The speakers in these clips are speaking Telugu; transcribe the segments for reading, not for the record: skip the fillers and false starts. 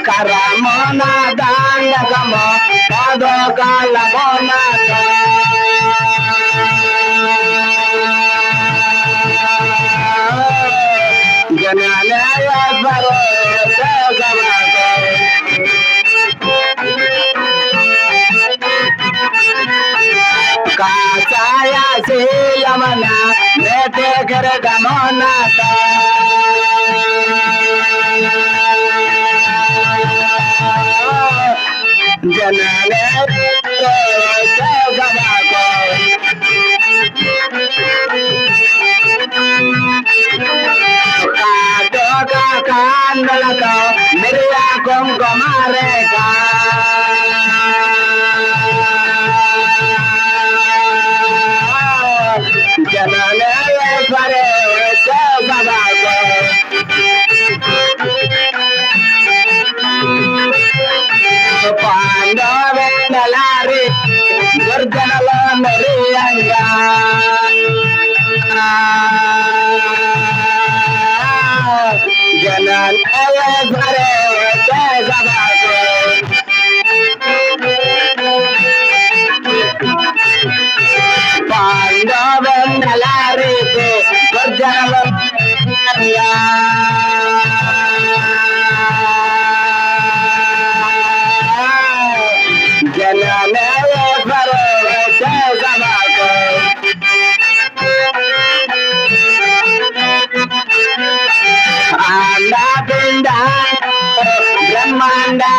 Karamona dandagamo padokalamona janalaya baro tagamato kasaya silamana nete karagamona ta Pandavendalari Gurjanala Marianga Janalaya Vare Tezavako Pandavendalari Gurjanala Marianga Brahmanda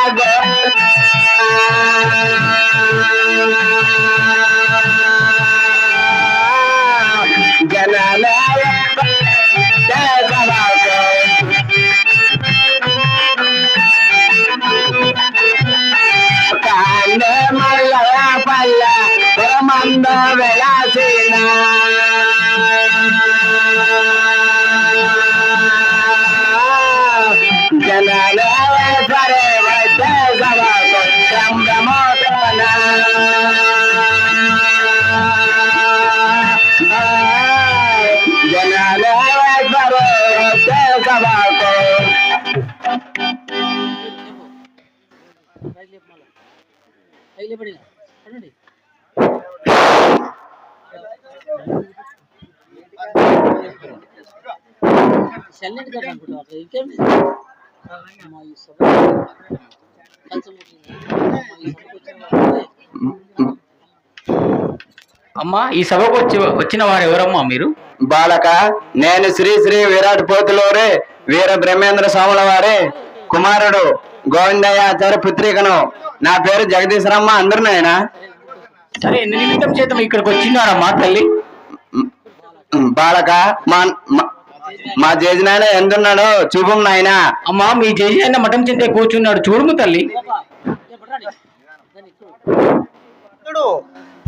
Janalaya Tezavako Kanda Malaya Palla Brahmanda Velasina Janalaya Pareva Tezavako Sambramotana Janalaya Pareva Tezavako అమ్మా ఈ సభకు వచ్చిన వారు ఎవరమ్మా మీరు? బాలక, నేను శ్రీ శ్రీ విరాట్ పోతులూరి వీర బ్రహ్మేంద్ర స్వాముల వారి కుమారుడు గోవిందయ్యాచార్య పుత్రికను. నా పేరు జగదీశ్వరమ్మ. అందరు నాయనా. సరే ఎన్ని నిమిత్తం చేత ఇక్కడికి వచ్చినారమ్మా తల్లి? బాలక మా జేజి నాయన ఎందున్నాడో చూపం నాయనా. అమ్మా మీ జేజి ఆయన మఠం చెంతే కూర్చున్నాడు, చూడుము తల్లి.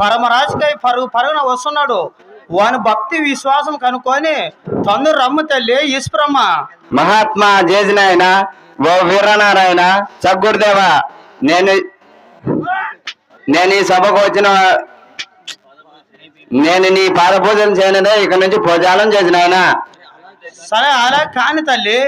పరమరాజుకై పరుగున వస్తున్నాడు. వాని భక్తి విశ్వాసం కనుక్కొని తొందర రమ్ము తల్లి ఈశ్వరమ్మ. మహాత్మా జేజి నాయన, ఓ వీరనారాయణ, సద్గురుదేవ, నేను ఈ సభకు వచ్చిన నేను నీ పాద పూజలు చేయనదే ఇక్కడ నుంచి పూజాలం చేసిన ఆయన. సరే అలా కాని తల్లి.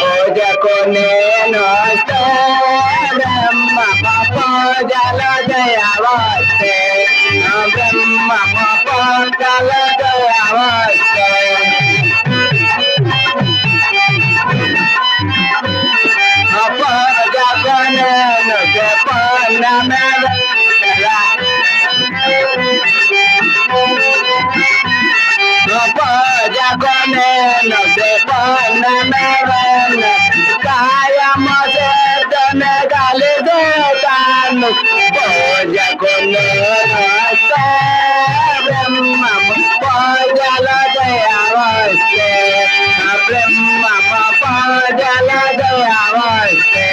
పూజకు నేను బ్రహ్మ పూజల జయవస్తే, బ్రహ్మ పూజల జయవస్తే. పూజకు నేను కాయము చేతన కలిసేతాను. పూజకు బ్రహ్మ పూజల జయవస్తే, బ్రహ్మ పూజల జయవస్తే.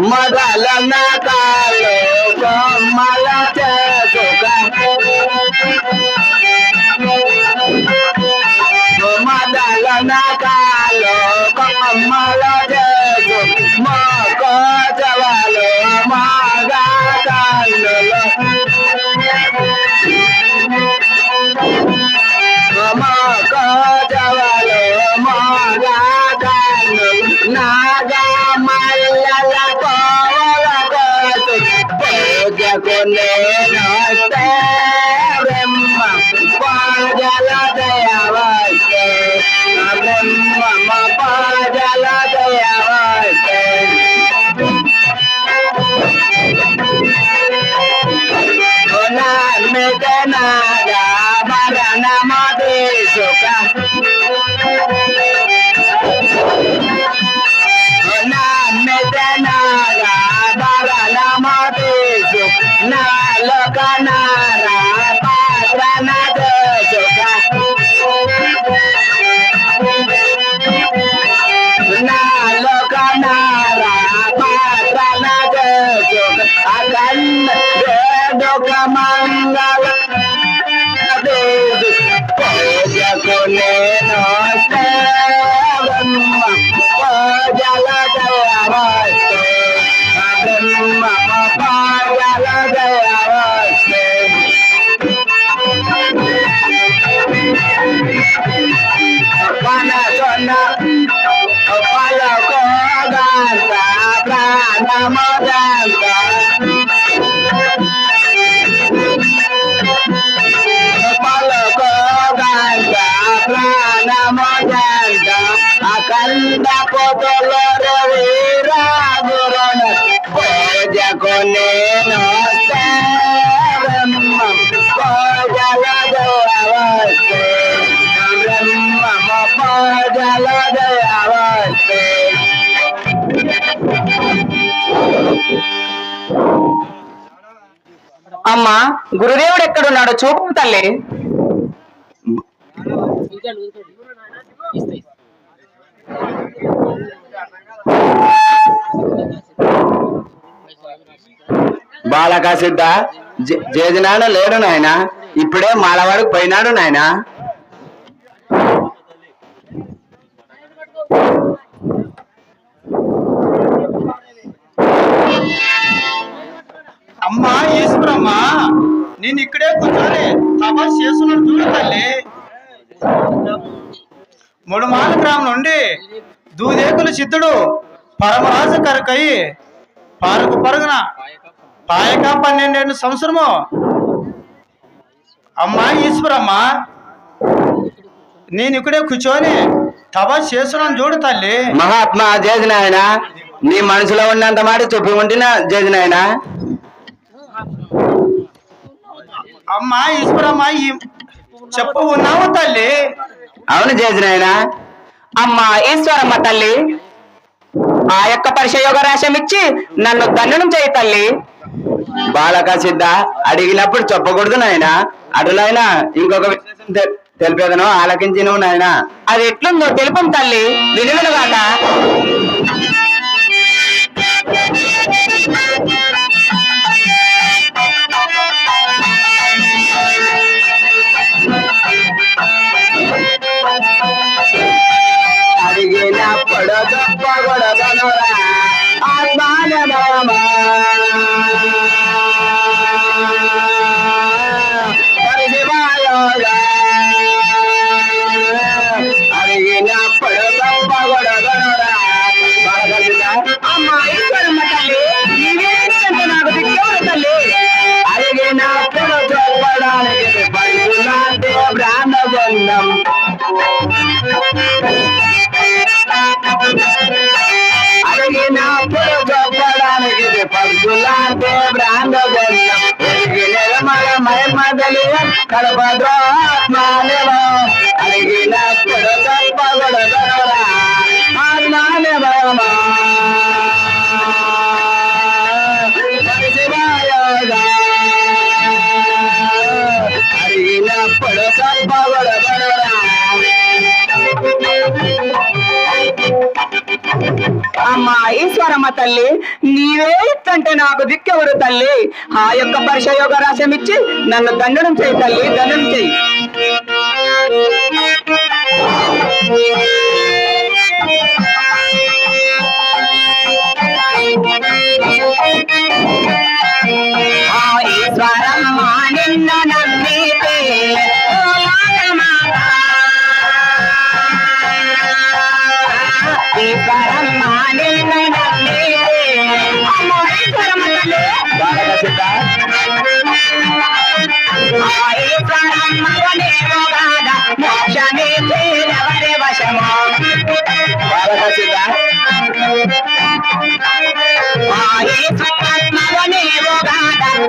Madalana kalo kamala chesuka, madalana kalo kamala chesuka, mako chavalo maga kalo, mako chavalo maga kalo, naga malala con neno brahma pajala dayavaste, brahma pajala dayavaste. పూజకు నేను బ్రహ్మ పూజల దయవస్తే బ్రహ్మ పూజల దయవస్తే పనకొండ పలకోగంత ప్రాణమోదంత పలకోగంత ప్రాణమోదంత అఖండ పొదలో రవిరాజురణ పూజకు నేను బ్రహ్మ పూజల దయవస్తే బ్రహ్మ పూజల దయవస్తే అమ్మా గురుదేవుడు ఎక్కడున్నాడో చూపు తల్లి. బాలక సిద్ధ జేజనాడ లేడు నాయన, ఇప్పుడే మాలవాడికి పోయినాడు నాయన. అమ్మా ఈశ్వరమ్మ, నేను ఇక్కడే కూర్చొని తపస్సు చేస్తున్నాడు చూడు తల్లి. ముడుమాల గ్రామం నుండి దూదేకుల సిద్ధుడు పరమరాజు కరకయి పరుగున పాయక 12 సంవత్సరము. అమ్మా ఈశ్వరమ్మ, నేను ఇక్కడే కూర్చొని తపస్సు చేస్తున్నాను చూడు తల్లి. మహాత్మా జేజనాయన, నీ మనసులో ఉన్నంత మాట చెప్పి ఉంటున్నా జేజనాయన. అమ్మా ఈశ్వరమ్మ, చెప్పు ఉన్నావు తల్లి. అవును జేజనాయన. అమ్మా ఈశ్వరమ్మ తల్లి, ఆ యొక్క పరిచయోగ రాశం ఇచ్చి నన్ను దండనం చేయి తల్లి. బాలక సిద్ధ అడిగినప్పుడు చెప్పకూడదు నాయన. అటులైనా ఇంకొక విశేషం తెలిపేదను, ఆలకించి నువ్వు నాయన. అది ఎట్లుందో తెలుపం తల్లి, వినుగాక. అడిగినప్పుడు చెప్పకూడదనురా ఆత్మానమా అడిగినప్పుడు చెప్పకూడదనురా. అమ్మా ఈశ్వరమ్మ తల్లి, నీవేంటంటే నాకు దిక్కెవరు తల్లి. అడిగినప్పుడు చెప్పడానికి పైలాంటి బ్రాహ్మబంధం. అడిగినప్పుడు చెప్పడానికి పరుగులాంటి బ్రాహ్మబంధం. మహిమదలి కడపద్రోత్మానేమో. అడిగినప్పుడు చెప్పకూడదనురా ఆత్మానేమో. అడిగినప్పుడు చెప్పకూడదనురా. అమ్మా ఈశ్వరమ్మ తల్లి, నీవే ఇట్లంటే నాకు దిక్కెవరు తల్లి. ఆ యొక్క పరిచయోగ రాశం ఇచ్చి నన్ను దండనం చేయి తల్లి, దండనం చేయి. ఈశ్వరమ్మ నిన్ను నమ్మితే ఈశ్వరమ్మ నిన్ను నమ్మితే ఈశ్వరమ్మ తల్లి. మోక్షమే చేరవరి వశమో.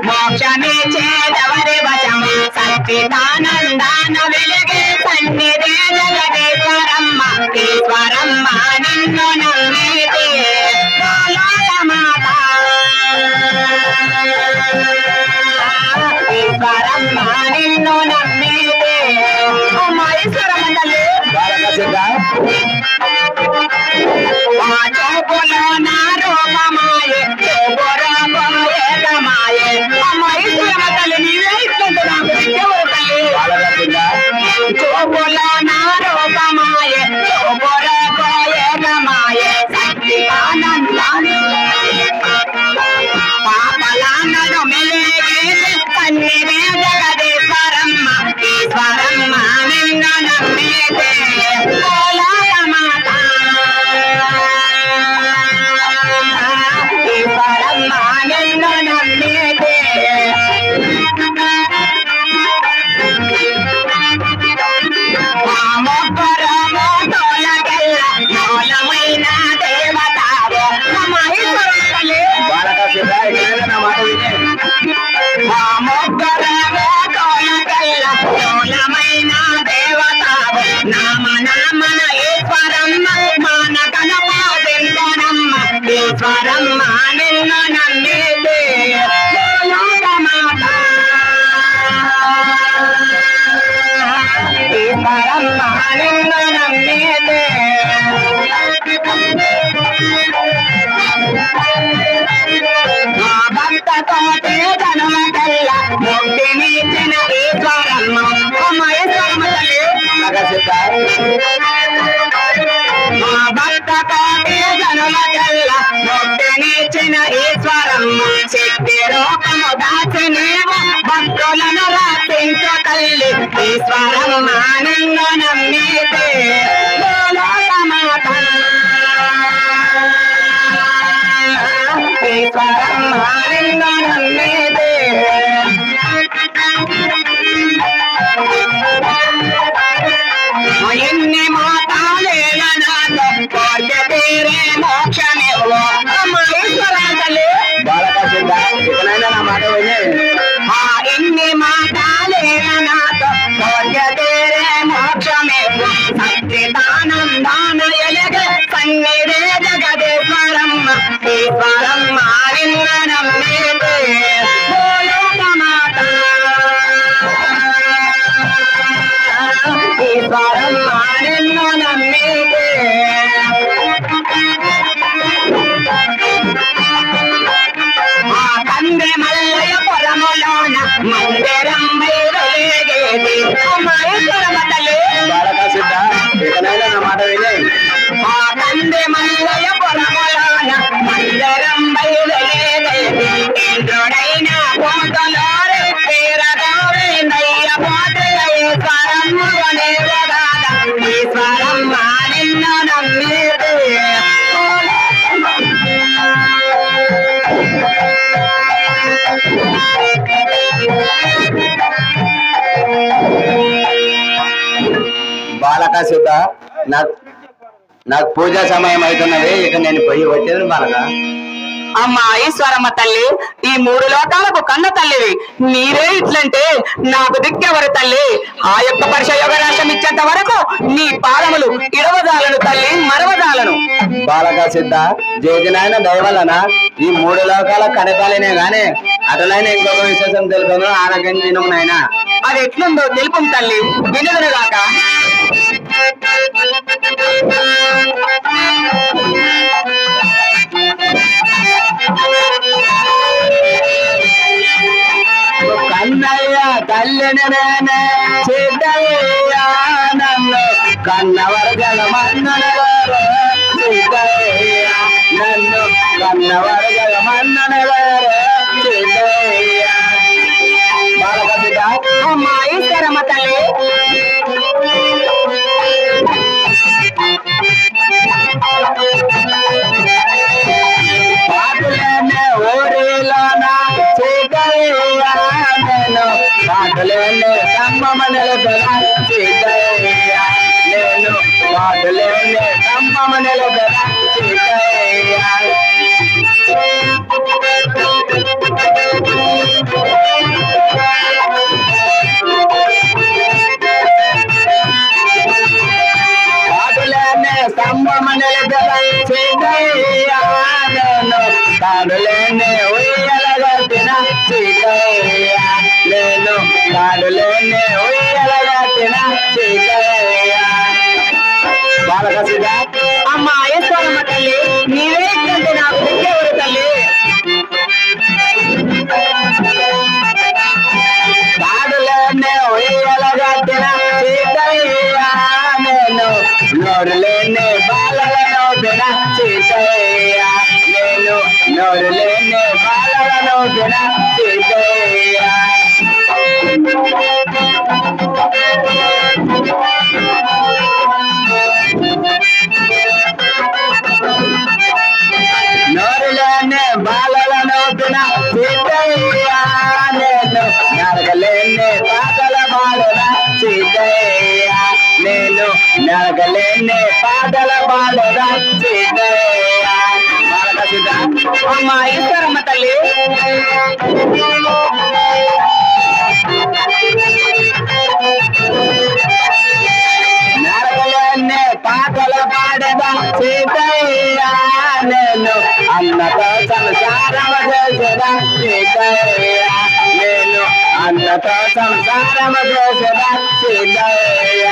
మోక్షమే చేరవరి వశమో. సచ్చిదానందాన వెలుగే సన్నిధే జగదీశ్వరమ్మ. ఈశ్వరమ్మ నిన్ను నమ్మితే మాత. ఈశ్వరమ్మ నిన్ను నమ్మితే అమ్మా ఈశ్వరమ్మ తల్లి. చూపులో నా రూపమాయే, చూపురామాయే. అమ్మా ఈశ్వరమ్మ తల్లి, నీవే ఇట్లంటే నాకు దిక్కెవరు తల్లి. చూపులో ఈశ్వరమ్మ నిన్ను నమ్మితే లోకమాత ఈశ్వరమ్మ నిన్ను నమ్మితే మా భక్తతోటి జన్మకెల్ల ముక్తినిచ్చిన ఈశ్వరమ్మ అమ్మ ఈశ్వరమ్మ తల్లి మా భక్తతోటి జన్మకెల్ల ముక్తినిచ్చిన ఈశ్వరమ్మ శక్తి రూపము దాచి నీవు భక్తులను రక్షించు తల్లి ఈశ్వరమ్మ నిన్ను నమ్మితే లోకమాత ఈశ్వరమ్మ నిన్ను నమ్మితే ఎన్ని మాతాలేల నాతో కోరిక తీరే మోక్షమివ్వు అమ్మ ఈశ్వరమ్మ తల్లి బాలక సిద్ధ ఇకనైనా నా మాట విని ఎన్ని మాతాలేల నాతో కోరిక తీరే మోక్షమివ్వు సత్యదానందాన ఎలగే సన్నిధే జగదేశ్వరమ్మ ఈశ్వరమ్మ నిన్ను నమ్మితే లోకమాత ఈశ్వరమ్మ నిన్ను నమ్మితే ఆ కందె మల్లయ్య పొరములోన మందిరం వెలుగేది అమ్మ ఈశ్వరమ్మ తల్లి బాలక సిద్ధ ఇకనైనా నా మాట విని ఆ కందె మల్లయ్య పొరములోన మందిరం వెలుగేది ఇంద్రుడైన పోతలోరు తీరగోవిందయ్య పోతల ఈశ్వరమ్మ కొనేవగాద ఈశ్వరమ్మ నిన్ను నమ్మితే బాలక సిద్ధ నాకు పూజా సమయం అవుతున్నది ఇక నేను పోయి వచ్చేది బాలక అమ్మ ఈశ్వరమ్మ తల్లి ఈ మూడు లోకాలకు కన్న తల్లివి మీరే ఇట్లంటే నాకు దిక్కెవరు తల్లి ఆ యొక్క పరుష యోగ రాశం ఇచ్చేంత వరకు నీ పాదములు ఇడవదాలను తల్లి మరవదాలను బాలక సిద్ధ జయజనాయన దయవలన ఈ మూడు లోకాల కనకాలనే గానే అటులైన ఇంకొక విశేషం తెలుపును ఆరోగ్యం తినము నాయన అది ఎట్లుందో తెలుపు తల్లి వినదునుగాక కన్నయ్య తల్లిని నేనే సిద్ధయ్య నన్ను కన్నవర జగమన్ననవారు సిద్ధయ్య నన్ను కన్నవర జగమన్ననవారు సిద్ధయ్య బాలక సిద్ధ అమ్మ ఈశ్వరమ్మ తల్లి పాటలేనే ఊరిలోన సిద్ధయ్య నేను పాటలేనే తమ్మమనెలబెల సిద్ధయ్య నేను పాటలేనే తమ్మమనెలబెల సిద్ధయ్య పాటలేనే స్తంభమనెలబెల సిద్ధయ్య నేను తాడులేనే ఉయ్యలగట్టిన సిద్ధయ్య నేను తాడులేనే ఉయ్యలగట్టిన సిద్ధయ్య బాలక సిద్ధ అమ్మ ఈశ్వరమ్మ తల్లి నీవే ఇట్లంటే నాకు దిక్కెవరు తల్లి తాడులేనే ఉయ్యలగట్టిన సిద్ధయ్య నేను నోరులేనే బాలలను బిన సిద్ధయ్య నేను నోరులేనే బాలలను బిన సిద్ధయ్య నోరులేనే బాలలను బిన సిద్ధయ్య నేను నరగలేనే పాటల బాలన సిద్ధయ్య నేను నరగలేనే పాటల బాలన సిద్ధయ్య బాలక సిద్ధ అమ్మ ఈశ్వరమ్మ తల్లి నరగలేనే పాటల పాడద సిద్ధయ్య నేను అన్నతో సంసారము చేసేదా సీతయ్య నేను అన్నతో సంసారము చేసేదా సీతయ్య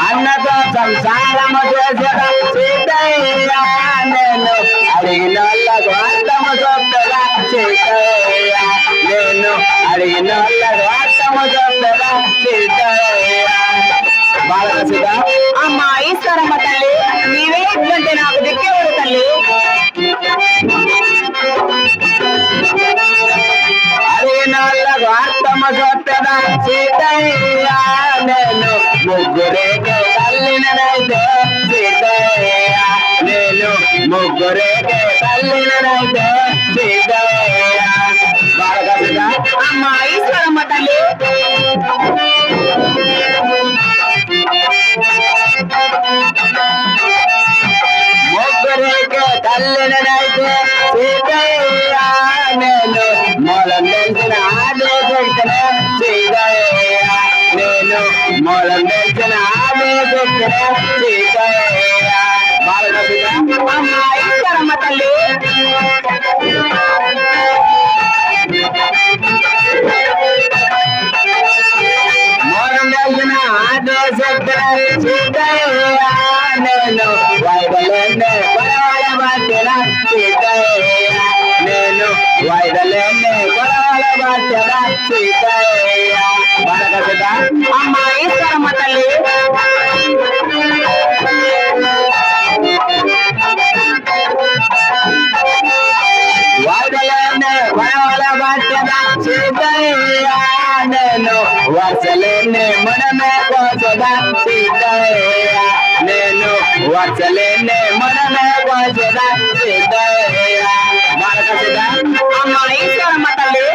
అన్నతో సంసారము చేసేదా సీతయ్య నేను అడిగిన వాళ్ళకు అర్థము చూపెదా సీతయ్య నేను అడిగిన వాళ్ళకు అర్థము చూపెదా సీతయ్య బాలక సీత అమ్మా ఈశ్వరమ్మ తల్లి నీవే ఇట్లంటే నాకు దిక్కేవాడు తల్లి. అడిగిన వాళ్ళకు అర్థము చూపెదా సీతయ్య నేను ముగ్గురేకే తల్లినైతే సీతయ్య నేను ముగ్గురేకే తల్లినైతే సీతయ్య బాలక సీత అమ్మా ఈశ్వరమ్మ తల్లి ముగ్గురేకే తల్లినైతే సీతయ్య నేను మూలం తెలిసిన ఆదేశించిన సీతయ్య నేను మూలం తెలిసిన ఆదేశించిన సీతయ్య బాలక సీత అమ్మా ఈశ్వరమ్మ తల్లి మూలం తెలిసిన ఆదేశించిన సీతయ్య నేను వైదలేనే కొడవల పట్టిన సీతయ్య నేను వైదలేనే కొడవల పట్టిన సీతయ్య బాలక సీత అమ్మా ఈశ్వరమ్మ తల్లి వైదలేనే కొడవల పట్టిన సీతయ్య నేను వర్షలేనే మనమే కోసదా సీతయ్య నేను వర్షలేనే మనమే కోసదా సీతయ్య బాలక సీత అమ్మా ఈశ్వరమ్మ తల్లి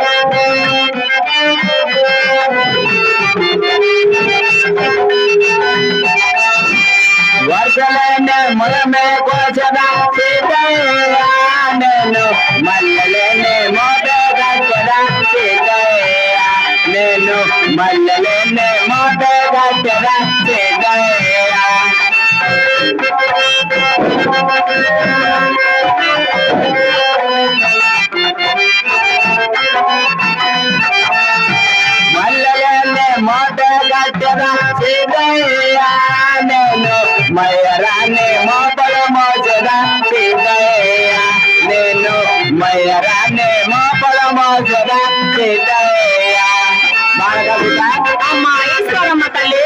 వర్షలేనే మనమే కోసదా సీతయ్య నేను మల్లెలేనే మోట కట్టదా సీతయ్య నేను మల్లెలేనే మోట కట్టదా సీతయ్య మల్లెలేనే మోట కట్టదా సీతయ్య నేను మయరాన్ని మోపల మోసదా సీతయ్య నేను మయరాన్ని మోపల మోసదా సీతయ్య బాలక సీత అమ్మా ఈశ్వరమ్మ తల్లి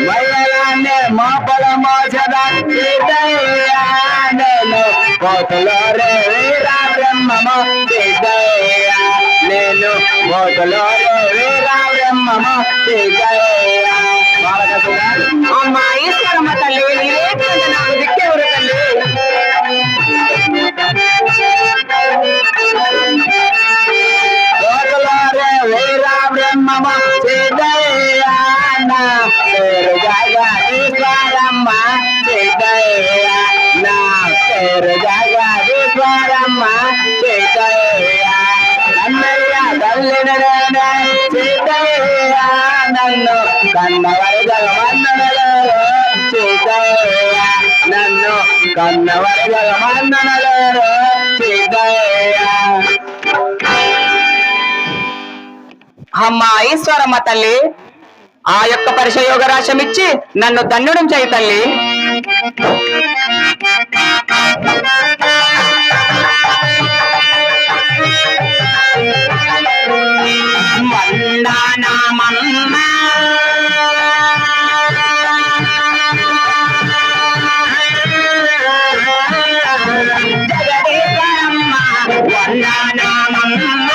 మయరాన్ని మోపల మోసదా సీతయ్య నేను కోతులో రే వీరా బ్రహ్మము సీతయ్య నేను కోతులో రే వీరా బ్రహ్మము సీతయ్య బాలక సీత అమ్మా ఈశ్వరమ్మ తల్లి నీవే ఇట్లంటే నాకు దిక్కేవాడు తల్లి. కోతులో రే వీరా బ్రహ్మము సీతయ్య నా పేరు జగదీశ్వరమ్మ సీతయ్య నా పేరు జగదీశ్వరమ్మ సీతయ్య అన్నయ్య తల్లిన సీతయ్య నన్ను కన్నవరు జగమన్ననలేరు సీతయ్య నన్ను కన్నవరు జగమన్ననలేరు సీతయ్య అమ్మా ఈశ్వరమ్మ తల్లి ఆ యొక్క పరిశయోగ రాశమిచ్చి నన్ను ధన్యుడం చేయి తల్లి. వందనమమ్మ జగదీశ్వరమ్మ వందనమమ్మ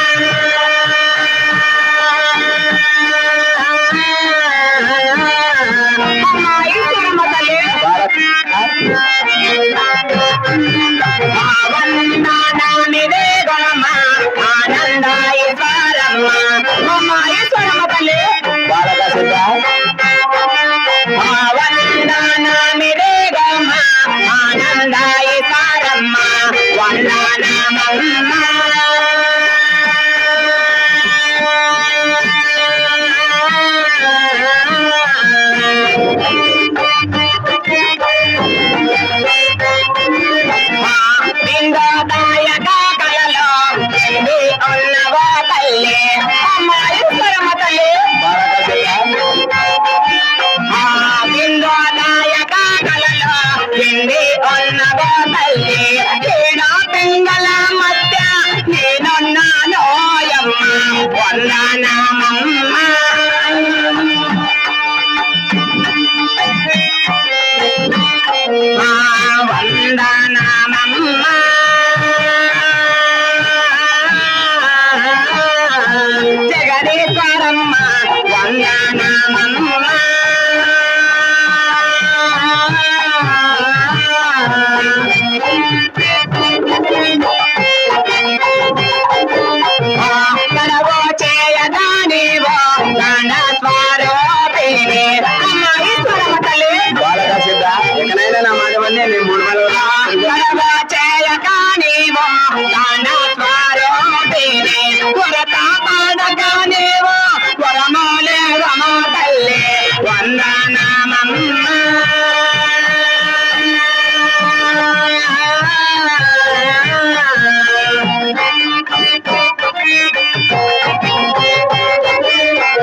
అమ్మా ఈశ్వరమ్మ తల్లి భారత్ తల్లి ఏడా పెంగల మధ్య నేనున్నానోయమ్మ వందనామమ్మ వందనామమ్మ జగదీశ్వరమ్మ వందనామమ్మ కడవో చేయదానివో గణ స్వరూపిణి అమ్మ ఈశ్వరమ్మ తల్లి బాలక సిద్ధ ఎక్కడైనా నా మాట వల్లే నేను 3 కడవో చేయకానివో గణ స్వరూపిణి కొరత పాడకానివో వరమోలే రమ తల్లి వందనామమ్మ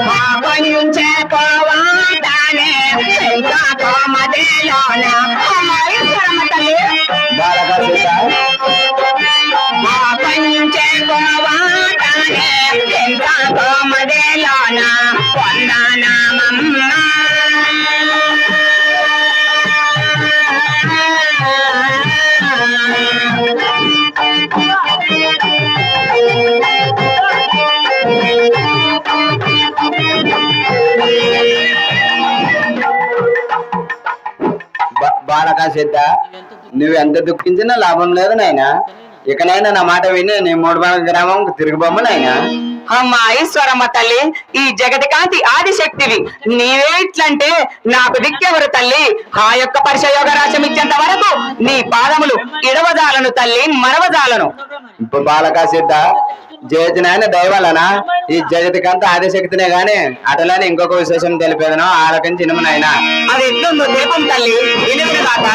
పాపంచే పోవాటానే ఇంకా కోమదేలోన అమ్మ ఈశ్వరమ్మ తల్లి బాలక సిద్ధ పాపంచే పోవాటానే ఇంకా కోమదేలోన వందనామమ్మ బాలక సిద్ధ నువ్వు ఎంత దుఃఖించినా లాభం లేదు నాయనా. ఇకనైనా నా మాట విని నీ 3 గ్రామం తిరుగుబొమ్మ నాయనా. అమ్మ ఈశ్వరమ్మ తల్లి ఈ జగతికాంతి ఆదిశక్తివి నీవే ఇట్లంటే నాకు దిక్కెవరు తల్లి ఆ యొక్క పరిశయోగ రాశం ఇచ్చేంత వరకు నీ పాదములు ఇడవజాలను తల్లి మరవజాలను ఇప్పుడు బాలక సిద్ధ జయతినాయన దయవలన ఈ జగతికంతా ఆదిశక్తినే గాని అటలానే ఇంకొక విశేషం తెలిపేదను ఆలకించి ఇనుము నాయనా. అది ఎట్లుందో దీపం తల్లి వినుగురు కాక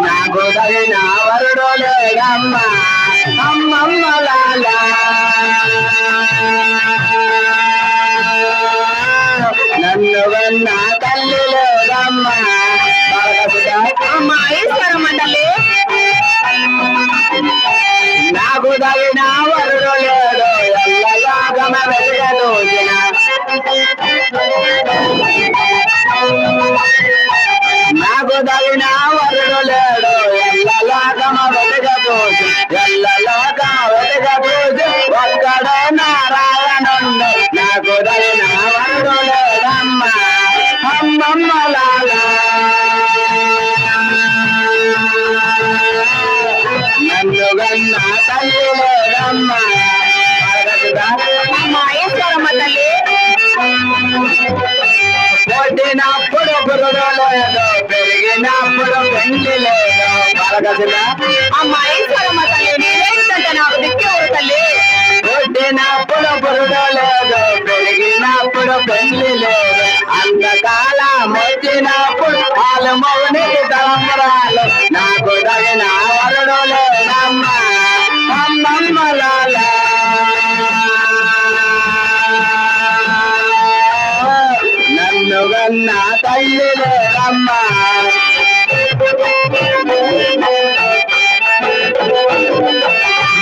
నాకు తగిన వరుడు లేదమ్మ అమ్మమ్మ లాలా నన్ను వన్న తల్లి లేదమ్మ అమ్మ ఈశ్వరమ్మ తల్లి నాకు తగిన వరుడు లేడు ఎల్లలాగమ వెలుగదోచిన నాకు తగిన వరుడు లేడు ఎల్లలాగమ వెలుగదోచు ఎల్లలాగమ వెలుగదోచు ఒక్కడో నారాయణుండు నాకు తగిన వరుడు లేడమ్మ అమ్మమ్మ లాలా నన్ను గన్న తల్లి లేదమ్మ అమ్మ ఈశ్వరమ్మ తల్లి పుట్టినప్పుడు పురుడు లేదు పెరిగినప్పుడు పెండి లేదు పలకసిదా అమ్మ ఈశ్వరమ్మ తల్లి నీవేంటంటే నాకు దిక్కెవరు తల్లి పుట్టినప్పుడు పురుడు లేదు పెరిగినప్పుడు పెండి లేదు అంతకాలం వచ్చినప్పుడు వాళ్ళు మౌనికి తలంబరాలు నాకు తగిన వరుడు లేదమ్మ అమ్మమ్మ లాలా నన్ను గన్న తల్లి లేదమ్మ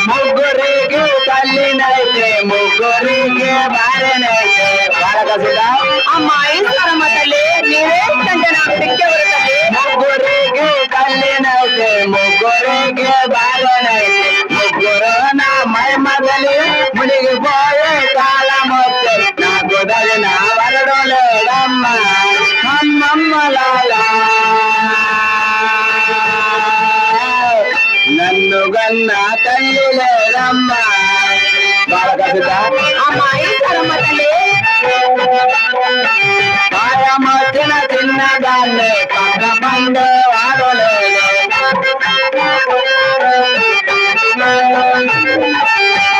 ముగ్గురికి తల్లినైతే ముగ్గురికి భార్యనైతే బాలకసిదా అమ్మ ఈశ్వరమ్మ తల్లి నీవేంటంటే నాకు దిక్కెవరు తల్లి ముగ్గురికి తల్లినైతే ముగ్గురికి భార్యనైతే ముగ్గురు నా మైమగలి మునిగిపోయే కాలం వచ్చే నాకు తగిన వరుడు లేదమ్మ అమ్మమ్మ లాలా నన్ను గన్న తల్లి లేదమ్మ బాలకసిదా అమ్మ ఈశ్వరమ్మ తల్లి పాయమొచ్చిన చిన్నదాన్ని పక్క పండు వాడలేదు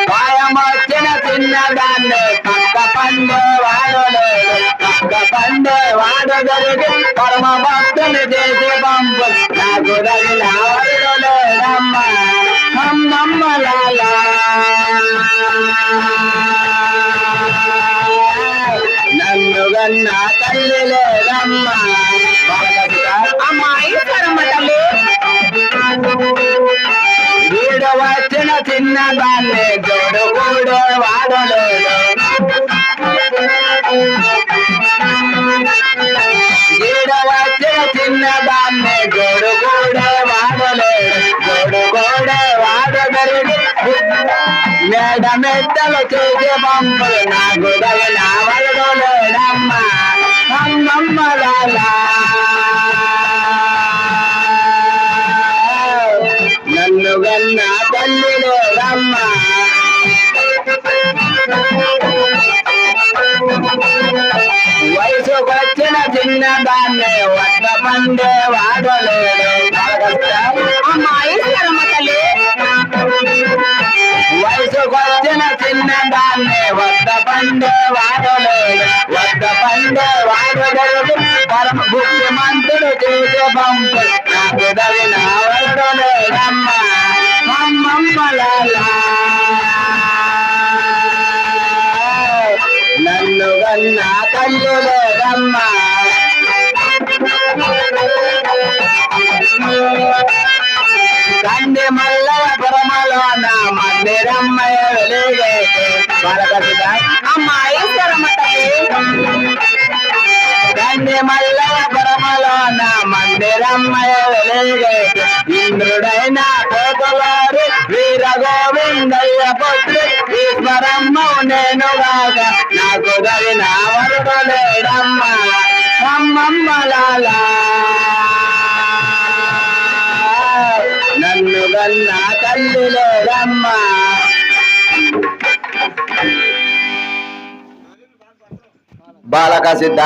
పాయమొచ్చిన చిన్నదాన్ని పక్క పండు వాడలేదు పక్క పండు వాడు జరిగి పరమ భక్తుని చేసి పంపు నాకు తగిన వరుడు లేడమ్మ అమ్మమ్మ లాలా నన్ను గన్న తల్లి లేదమ్మ అమ్మా ఈశ్వరమ్మ తల్లి వీడు వచ్చిన చిన్న దాన్ని జోడు కూడా వాడలేడు వీడు వచ్చిన చిన్న దాన్ని జోడు కూడా వాడలేడు జోడు కూడా వాడగలిగి మేడ మెట్టలు చేసే పంపులు నాకు తగిన వదలేడమ్మ అమ్మమ్మ లాలా నన్ను గన్న తల్లి లేదమ్మ వయసుకొచ్చిన చిన్న దాన్ని వద్ద పండే వాడలేడు అమ్మా ఈశ్వరమ్మ తల్లి వయసుకొచ్చిన చిన్న దాన్ని వద్ద పండే వాడలేడు వద్ద పండే వాడగలడు పరమ బుద్ధిమంతుడు చేసే పంపు నాకు తగిన వదలేడమ్మ అమ్మమ్మ లాలా నన్ను గన్న తల్లి లేదమ్మ కంది మల్లవ పురమలో నా మందిరమ్మయ వెలిగైతే బలకసుదా అమ్మా ఈశ్వరమ్మ తల్లి కంది మల్లవ పురమలో నా మందిరమ్మయ వెలిగైతే ఇంద్రుడైన కోకలారు వీర గోవిందయ్య పుత్రి ఈశ్వరమ్మ నేను కాక నాకు తగిన వరుడు లేడమ్మ అమ్మమ్మ లాలా నన్ను గన్న తల్లి లేదమ్మ బాలక సిద్ధ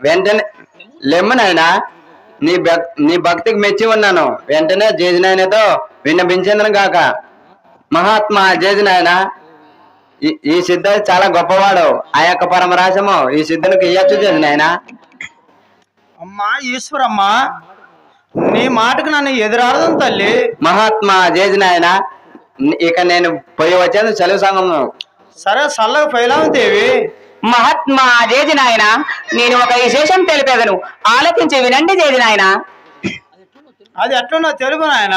వెంటనే లెమ్మనైనా నీ భక్తికి మెచ్చి ఉన్నాను వెంటనే జేజనాయనతో విన్నపించేందును గాక మహాత్మా జేజనాయన ఈ సిద్ధ చాలా గొప్పవాడు ఆ యొక్క పరమరాశము ఈ సిద్ధునికి ఇయ్యచ్చు జేజనాయన అమ్మా ఈశ్వరమ్మ నీ మాటకు నన్ను ఎదురాడదాం తల్లి మహాత్మా జేజనాయన ఇక నేను పోయి వచ్చేది సెలవు సంఘము సరే చల్లగా పోయిలాము దేవి మహాత్మా జేజి నాయన నేను ఒక విశేషం తెలిపేదను ఆలోచించి వినండి జేజి నాయన అది ఎట్లున్నో తెలుగు నాయన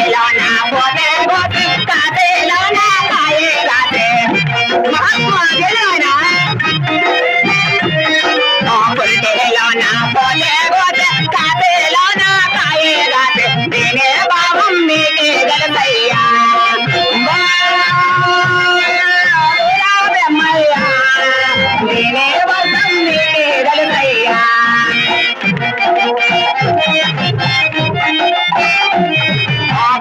కాసేలోన పోతే పోతే కాసేలోన కాయే కాసే మహాత్మా జయనాయన పురిటేలోన పోతే పోతే కాసేలోన కాయే కాసే నేనే భావం నీకే గలసయ్యా నేనే వర్గం నీకే గలసయ్యా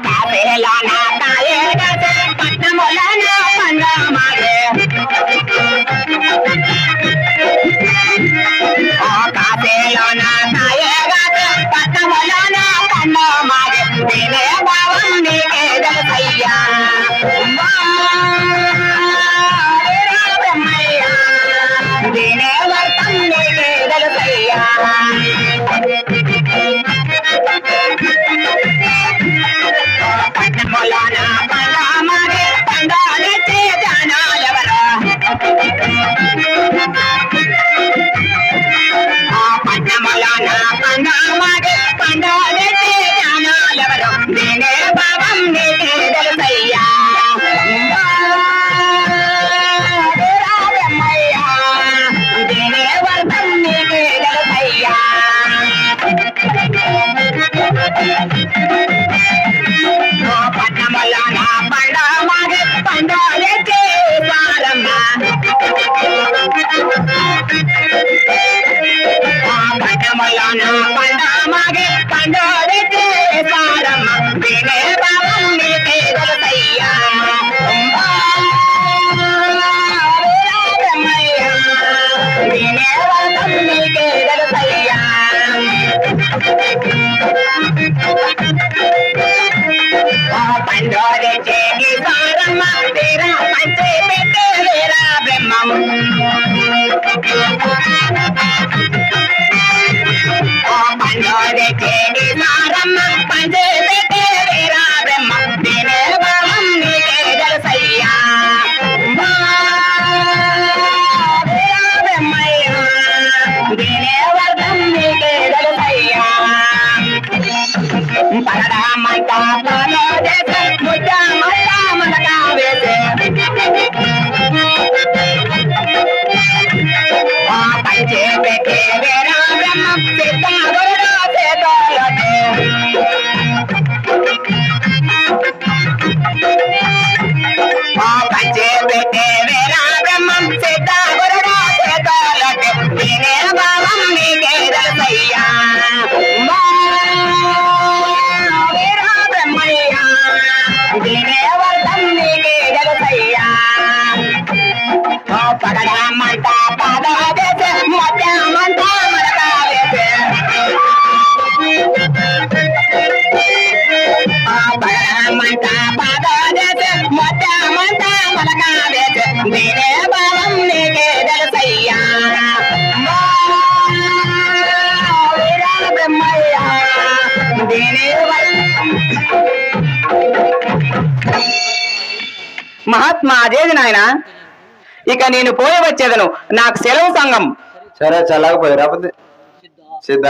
కాసేలోన కాయే కాసే పట్నములోన పండ మాగే కాసేలోన కాయే కాసే పట్నములోన పండ మాగే నేనే భావం నీకే గలసయ్యా నేనే వర్గం నీకే గలసయ్యా పట్టములోన పండ మాగే పండాలెత్తే జనాలెవరో పట్టములోన పండ మాగే పండాలెత్తే జనాలెవరో నేనే భావం నీకే గలసయ్యా నేనే వర్గం నీకే గలసయ్యా పట్టములోన పండ మాగే పండాలెత్తే సారమ్మ పట్టములోన పండ మాగే పండాలెత్తే సారమ్మ నేనే భావం నీకే గలసయ్యా నేనే వర్గం నీకే గలసయ్యా పండోరే చేగి సారమ్మ వీరా పంచే పెట్టే వీరా బ్రహ్మం పండోరే చేగి సారమ్మ పంచే పెట్టే వీరా బ్రహ్మం నేనే భావం నీకే గలసయ్యా వీరా బ్రహ్మయ్యా నేనే వర్గం నీకే గలసయ్యా పరడామంట పాలో చేసే ముద్ద మల్ల మనగా వేసే పంచే పెట్టే వేరా బ్రహ్మం సిద్ధ గురుడు చేతోలటే పంచే పెట్టే వేరా బ్రహ్మం సిద్ధ గురుడు చేతోలటే నేనే భావం నీకే గలసయ్యా నేనే వర్గం నీకే గలసయ్యా పగడమంట పాద వేసే మధ్యమంట మరగా వేసే పగడమంట పాద వేసే మధ్యమంట మరగా వేసే నేనే భావం నీకే గలసయ్యా వీరా బ్రహ్మయ్యా నేనే మహాత్మా అదేది నాయన ఇక నేను పోయి వచ్చేదను నాకు సెలవు సంఘం సరే చల్లకపోయి రాకపోతే సిద్ధ